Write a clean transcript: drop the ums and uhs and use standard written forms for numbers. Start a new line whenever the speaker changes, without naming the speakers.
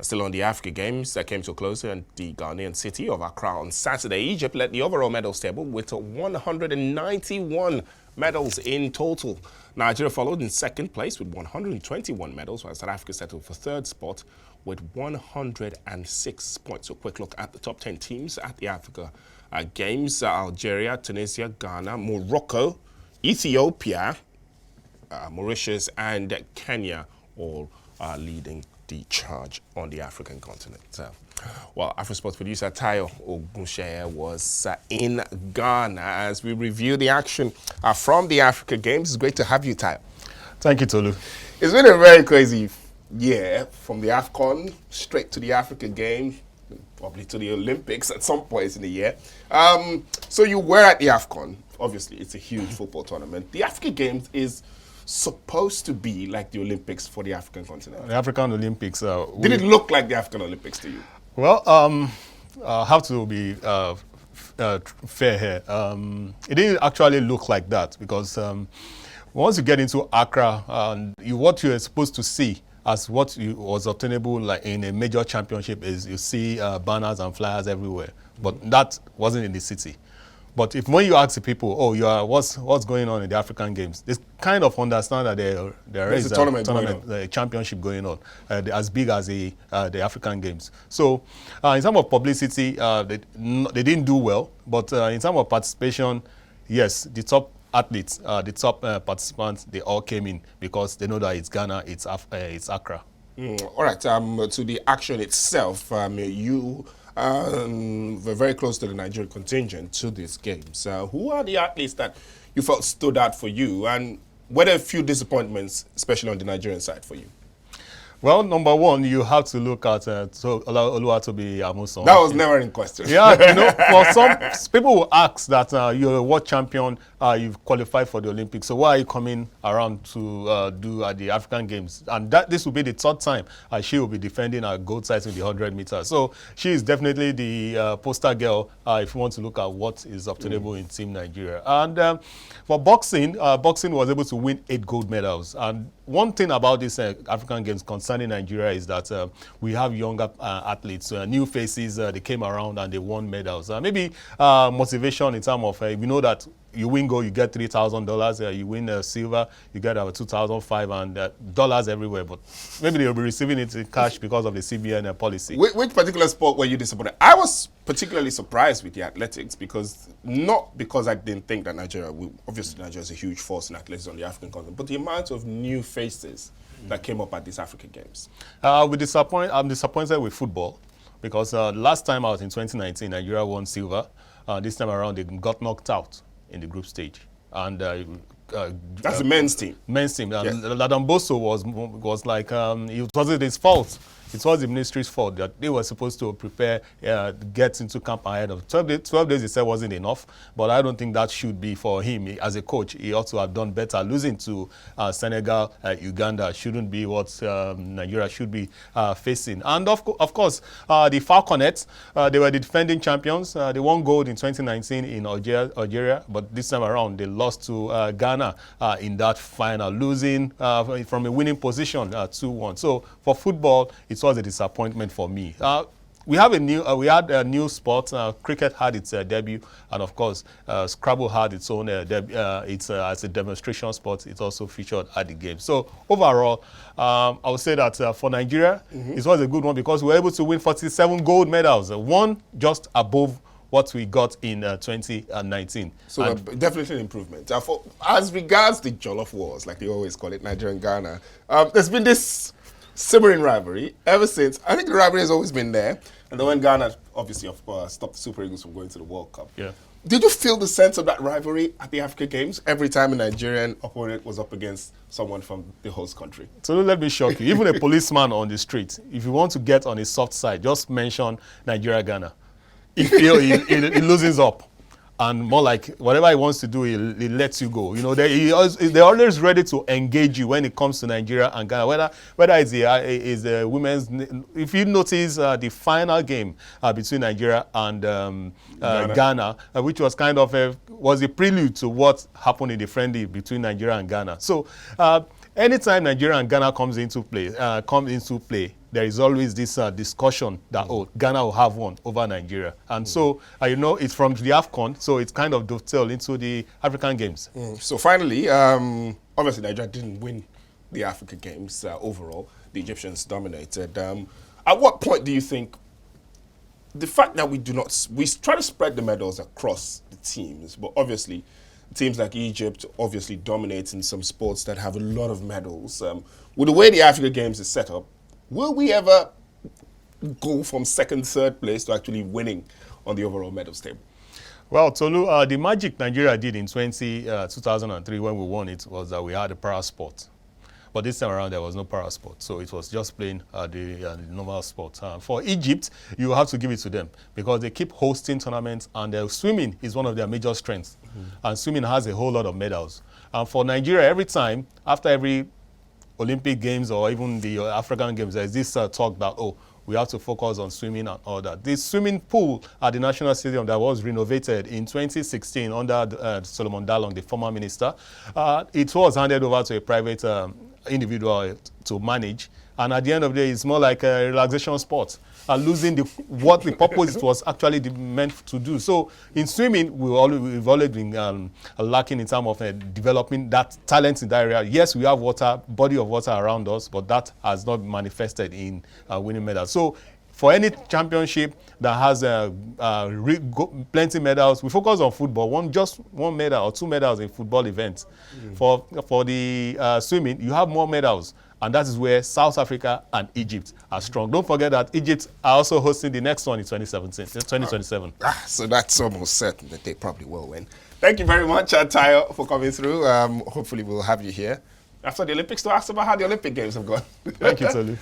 Still on the Africa Games that came to a close in the Ghanaian city of Accra on Saturday, Egypt led the overall medals table with 191 medals in total. Nigeria followed in second place with 121 medals, while South Africa settled for third spot with 106 points. So a quick look at the top 10 teams at the Africa Games. Algeria, Tunisia, Ghana, Morocco, Ethiopia, Mauritius and Kenya all leading the charge on the African continent. Well, Afrosport producer Tayo Ogunseye was in Ghana as we review the action from the Africa Games. It's great to have you, Tayo.
Thank you, Tolu.
It's been a very crazy year from the AFCON straight to the Africa Games, probably to the Olympics at some points in the year. So you were at the AFCON. Obviously, it's a huge football tournament. The Africa Games is supposed to be like the Olympics for the African continent.
The African Olympics.
Did it look like the African Olympics to you?
Well, I have to be fair here. It didn't actually look like that because once you get into Accra, what you are supposed to see as what was obtainable like in a major championship is you see banners and flyers everywhere. But that wasn't in the city. But when you ask the people, what's going on in the African Games, they kind of understand that there is a tournament championship going on, as big as the African Games. So in terms of publicity, they didn't do well. But in terms of participation, yes, the top athletes, the top participants, they all came in because they know that it's Ghana, it's Accra.
All right, to the action itself, you were very close to the Nigerian contingent to these games. Who are the athletes that you felt stood out for you, and were there a few disappointments, especially on the Nigerian side for you?
Well, number one, you have to look at Oluwatobi Amusan.
That was never in question.
Yeah, for some people will ask that you're a world champion, you've qualified for the Olympics, so why are you coming around to do the African Games? And this will be the third time she will be defending her gold title in the 100 meters. So she is definitely the poster girl if you want to look at what is obtainable in Team Nigeria. And for boxing, boxing was able to win 8 gold medals. And one thing about this African Games concerning Nigeria is that we have younger athletes, new faces. They came around and they won medals. Maybe motivation in terms of we know that you win gold, you get $3,000. You win silver, you get $2,500 and dollars everywhere. But maybe they'll be receiving it in cash because of the CBN policy.
Which particular sport were you disappointed? I was particularly surprised with the athletics not because I didn't think that obviously Nigeria is a huge force in athletics on the African continent, but the amount of new faces that came up at these African Games.
I'm disappointed with football because last time out in 2019, Nigeria won silver. This time around, they got knocked out in the group stage. And
that's the men's team.
Men's team.
Yes.
Ladamboso was like, it wasn't his fault. It was the ministry's fault that they were supposed to prepare, get into camp ahead of 12 days. 12 days, he said, wasn't enough. But I don't think that should be for him. As a coach, he ought to have done better. Losing to Senegal, Uganda shouldn't be what Nigeria should be facing. And of course, the Falconets, they were the defending champions. They won gold in 2019 in Algeria. But this time around, they lost to Ghana in that final, losing from a winning position 2-1. So for football, it was a disappointment for me. We had a new sport. Cricket had its debut, and of course, Scrabble had its own debut. As a demonstration sport, it also featured at the game. So overall, I would say that for Nigeria, it was a good one because we were able to win 47 gold medals, one just above what we got in 2019.
So definitely an improvement. As regards the Jollof Wars, like they always call it, Nigeria and Ghana, there's been this simmering rivalry ever since. I think the rivalry has always been there. And then when Ghana, obviously, stopped the Super Eagles from going to the World Cup.
Yeah.
Did you feel the sense of that rivalry at the Africa Games every time a Nigerian opponent was up against someone from the host country?
So let me shock you. Even a policeman on the street, if you want to get on his soft side, just mention Nigeria-Ghana. He loses up. And more like whatever he wants to do, he lets you go. You know, they're always ready to engage you when it comes to Nigeria and Ghana. Whether it's the women's, if you notice the final game between Nigeria and Ghana, which was kind of was a prelude to what happened in the friendly between Nigeria and Ghana. So anytime Nigeria and Ghana comes into play, there is always this discussion that, oh, Ghana will have one over Nigeria. And so, you know, it's from the AFCON, so it's kind of dovetailed into the African Games.
So finally, obviously Nigeria didn't win the Africa Games overall. The Egyptians dominated. At what point do you think the fact that we try to spread the medals across the teams, but obviously teams like Egypt obviously dominate in some sports that have a lot of medals. With the way the Africa Games is set up, will we ever go from second, third place to actually winning on the overall medals table?
Well, Tolu, the magic Nigeria did in 2003 when we won it was that we had a para sport. But this time around, there was no para sport. So it was just playing the normal sport. For Egypt, you have to give it to them because they keep hosting tournaments and swimming is one of their major strengths. And swimming has a whole lot of medals. And for Nigeria, every time, after every Olympic Games or even the African Games, there's this talk that, oh, we have to focus on swimming and all that. The swimming pool at the National Stadium that was renovated in 2016 under Solomon Dalong, the former minister, it was handed over to a private individual to manage. And at the end of the day, it's more like a relaxation sport. Losing what the purpose it was actually meant to do. So in swimming, we've always been lacking in terms of developing that talent in that area. Yes, we have body of water around us, but that has not manifested in winning medals. So for any championship that has plenty medals, we focus on football. Just one medal or two medals in football events. For the swimming, you have more medals. And that is where South Africa and Egypt are strong. Don't forget that Egypt are also hosting the next one in 2027.
So that's almost certain that they probably will win. Thank you very much, Tayo, for coming through. Hopefully we'll have you here after the Olympics to ask about how the Olympic Games have gone.
Thank you, Tolu.